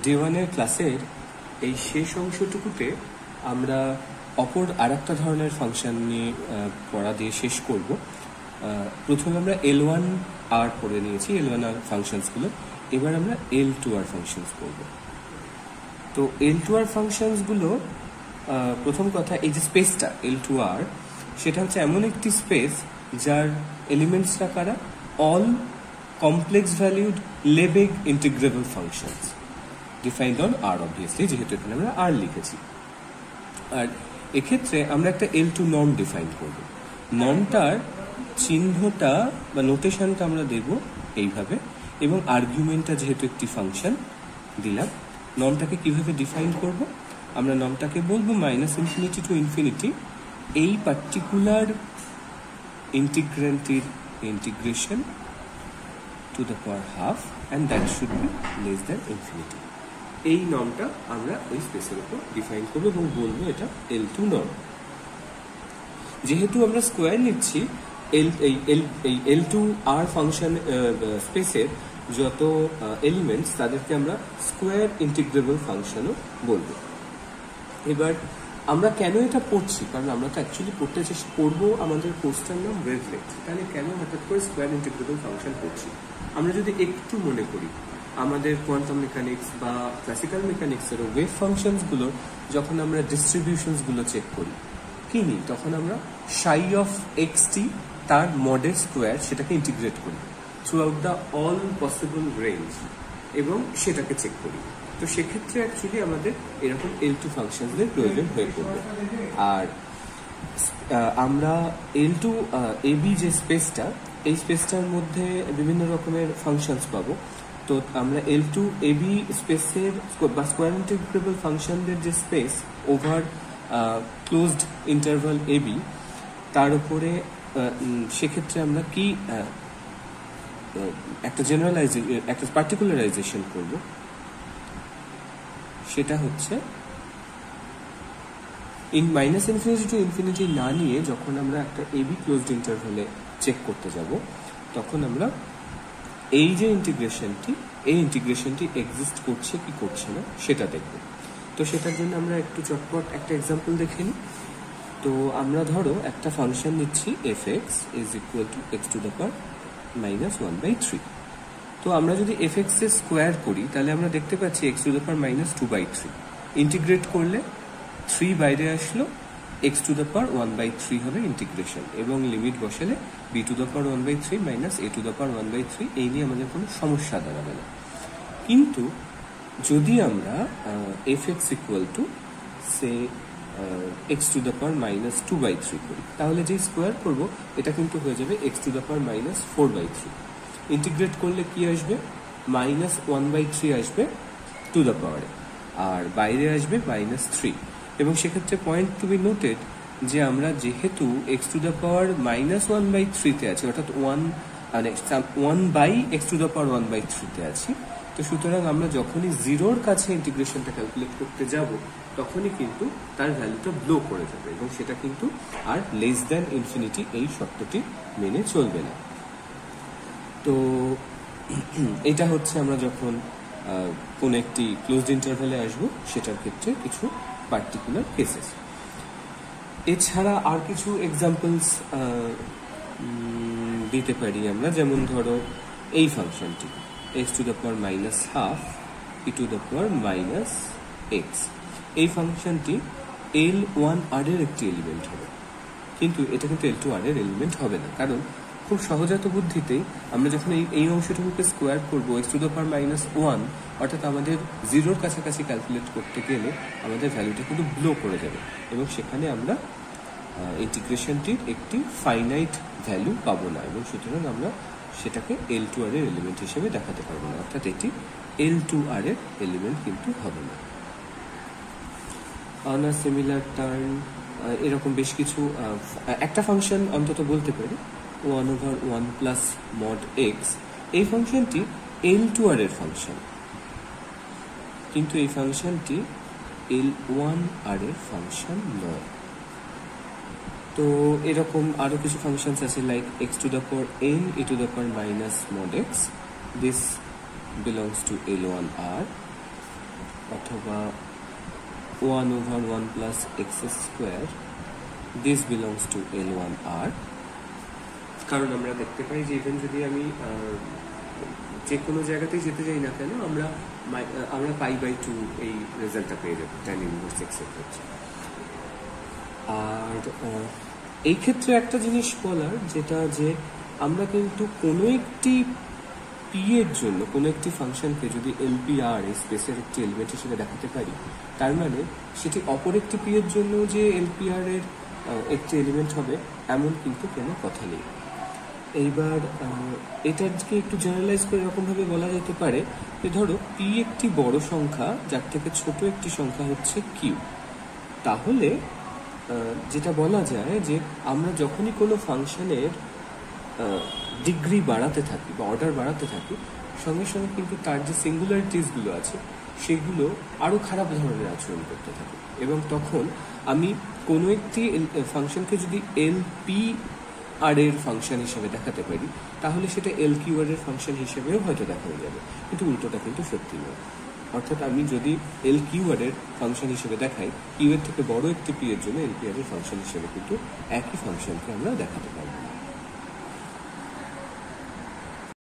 Day ওয়ানের ক্লাসের এই শেষ অংশটুকুতে আমরা অপর আরেকটা ধরনের ফাংশন নিয়ে পড়া দিয়ে শেষ করব। প্রথমে আমরা L1R পড়ে নিয়েছি, L1R ফাংশনসগুলো। এবার আমরা L2R ফাংশনস করব। তো L2R ফাংশনসগুলো, প্রথম কথা, এই যে স্পেসটা L2R, সেটা হচ্ছে এমন একটি স্পেস যার এলিমেন্টসরা কারা? All complex valued Lebesgue integrable functions defined on R, obviously, যেহেতু এখানে আমরা R লিখেছি। আর এক্ষেত্রে আমরা একটা L2 নর্ম ডিফাইন করব। নর্মটার চিহ্নটা বা নোটেশনটা আমরা দেব এইভাবে, এবং আর্গুমেন্টটা যেহেতু একটি ফাংশন দিলাম। নর্মটাকে কিভাবে ডিফাইন করব? আমরা নর্মটাকে বলবো -∞ to ইনফিনিটি এই পার্টিকুলার ইন্টিগ্রেন্টের integration to the power half, and that should be less than infinity. এই নর্মটা আমরা ওই স্পেসের উপর ডিফাইন করবো এবং বলবো এটা L2 নর্ম। যেহেতু আমরা স্কোয়ার নিচ্ছি, এই L2R ফাংশন স্পেসের যত এলিমেন্টস তাদেরকে আমরা স্কোয়ার ইন্টিগ্রেবল ফাংশনও বলবো। এবার আমরা কেন এটা পড়ছি? কারণ আমরা তো অ্যাকচুয়ালি পড়তে চেষ্টা করবো আমাদের কোর্সটার নাম ওয়েভলেট। তাহলে কেন হঠাৎ করে স্কোয়ার ইন্টিগ্রেবল ফাংশন পড়ছি? আমরা যদি একটু মনে করি, আমাদের কোয়ান্টাম মেকানিক্স বা ক্লাসিক্যাল মেকানিক্সের ওয়েভ ফাংশনসগুলোর যখন আমরা ডিস্ট্রিবিউশনসগুলো চেক করি, কি নিই? তখন আমরা সাই অফ xt তার মডের স্কোয়ার সেটাকে ইন্টিগ্রেট করি through out the all possible range এবং সেটাকে চেক করি। তো সেক্ষেত্রে অ্যাকচুয়ালি আমাদের এরকম L2 ফাংশনসদের প্রয়োজন হয়ে পড়বে। আর আমরা L2 AB যে স্পেসটা, এই স্পেসটার মধ্যে বিভিন্ন রকমের ফাংশনস পাবো। তো আমরা L2 AB স্পেসের বা স্কোয়ার ইন্টিগ্রেবল ফাংশনদের যে space over closed interval AB, তার উপরে সেক্ষেত্রে আমরা কি একটা একটা পার্টিকুলারাইজেশন করব। সেটা হচ্ছে -∞ to ইনফিনিটি না নিয়ে যখন আমরা একটা AB ক্লোজড ইন্টারভালে চেক করতে যাব, তখন আমরা এই যে এই ইন্টিগ্রেশনটি এক্সিস্ট করছে কি করছে না সেটা দেখব। তো সেটার জন্য আমরা একটু চটপট একটা এক্সাম্পল দেখে নিই। তো আমরা ধরো একটা ফাংশন নিচ্ছি fx is equal to x to the power -1/3। তো আমরা যদি fx এর স্কোয়ার করি তাহলে আমরা দেখতে পাচ্ছি x to the power -2/3। Integrate করলে 3 বাইরে আসলো, x to the power 1/3 হবে ইন্টিগ্রেশন, এবং লিমিট বসালে b to the power 1/3 - a to the power 1/3। এই নিয়ে আমাদের কোনো সমস্যা দাঁড়াবে না। কিন্তু যদি আমরা fx equal to say x to the power -2/3 করি, তাহলে যে স্কোয়ার করব এটা কিন্তু হয়ে যাবে x to the power -4/3। Integrate করলে কি আসবে? -1/3 আসবে টু দ্য পাওয়ারে, আর বাইরে আসবে -3। এবং সেক্ষেত্রে পয়েন্ট টু বি নোটেড যে আমরা যেহেতু x to the power -1/3 তে আছি, অর্থাৎ 1/x to the power 1/3 তে আছি, তো সুতরাং আমরা যখনই জিরোর কাছে ইন্টিগ্রেশনটা ক্যালকুলেট করতে যাব তখনই কিন্তু তার ভ্যালুটা ব্লো করে যাবে, এবং সেটা কিন্তু আর লেস দ্যান ইনফিনিটি এই শর্তটি মেনে চলবে না। তো এটা হচ্ছে আমরা যখন কোন একটি ক্লোজড ইন্টারভ্যালে আসবো সেটার ক্ষেত্রে কিছু পার্টিকুলার কেসেস। এছাড়া আর কিছু এক্সাম্পলস দিতে পারি আমরা, যেমন ধরো এই ফাংশনটি x to the power -12 e to the power -x। এই ফাংশনটি L1R এর একটি এলিমেন্ট হবে, কিন্তু এটা কিন্তু L2R এর এলিমেন্ট হবে না। কারণ খুব সহজাত বুদ্ধিতেই আমরা যখন এই অংশটুকুকে স্কোয়ার করবো x to the power -1, অর্থাৎ আমাদের জিরোর কাছাকাছি ক্যালকুলেট করতে গেলে আমাদের ভ্যালুটা কিন্তু ব্লো করে যাবে, এবং সেখানে আমরা ইন্টিগ্রেশনটির একটি ফাইনাইট ভ্যালু পাবো না, এবং সুতরাং আমরা সেটাকে L2R এর এলিমেন্ট হিসেবে দেখাতে পারবো না, অর্থাৎ এটি L2R এর এলিমেন্ট কিন্তু হবে না। অন আ সিমিলার টার্ম এরকম বেশ কিছু একটা ফাংশন অন্তত বলতে পারি 1/1 + mod x। এই ফাংশনটি L2R এর ফাংশন, কিন্তু এই ফাংশনটি L1R এর ফাংশন নয়। তো এরকম আরো কিছু ফাংশনস আছে, like x to the power n e to the power - mod x, this belongs to L1R। অথবা 1/1 plus x square, this belongs to L1R। কারণ আমরা দেখতে পাই যে ইভেন যদি আমি যে কোনো জায়গাতেই যেতে যাই না কেন আমরা π/2 এই রেজাল্টটা পেয়ে যাবো tan ইনভার্স x এর ক্ষেত্রে। আর এই ক্ষেত্রে একটা জিনিস বলার, যেটা যে আমরা কিন্তু কোনো একটি পি এর জন্য কোনো একটি ফাংশনকে যদি LPR এই স্পেসের একটি এলিমেন্ট হিসেবে দেখাতে পারি, তার মানে সেটি অপর একটি পি এর জন্য যে LPR এর একটি এলিমেন্ট হবে এমন কিন্তু কোনো কথা নেই। এইবার এটাকে একটু জেনারেলাইজ করে এরকমভাবে বলা যেতে পারে যে ধরো পি একটি বড় সংখ্যা যার থেকে ছোট একটি সংখ্যা হচ্ছে কিউ, তাহলে যেটা বলা যায় যে আমরা যখনই কোনো ফাংশনের ডিগ্রি বাড়াতে থাকি বা অর্ডার বাড়াতে থাকি, সঙ্গে সঙ্গে কিন্তু তার যে সিঙ্গুলারিটিসগুলো আছে সেগুলো আরও খারাপ ধরনের আচরণ করতে থাকে। এবং তখন আমি কোনো একটি ফাংশনকে যদি LPR এর ফাংশন হিসেবে দেখাতে পারি, তাহলে সেটা LQR এর ফাংশন হিসেবেও হয়তো দেখানো যাবে, কিন্তু উল্টোটা কিন্তু সত্যি নয়। অর্থাৎ আমি যদি LQR এর ফাংশন হিসেবে দেখাই, কিউ এর থেকে বড় একটি পি এর জন্য LPR এর ফাংশন হিসেবে কিন্তু একই ফাংশনকে আমরা দেখাতে পারবো।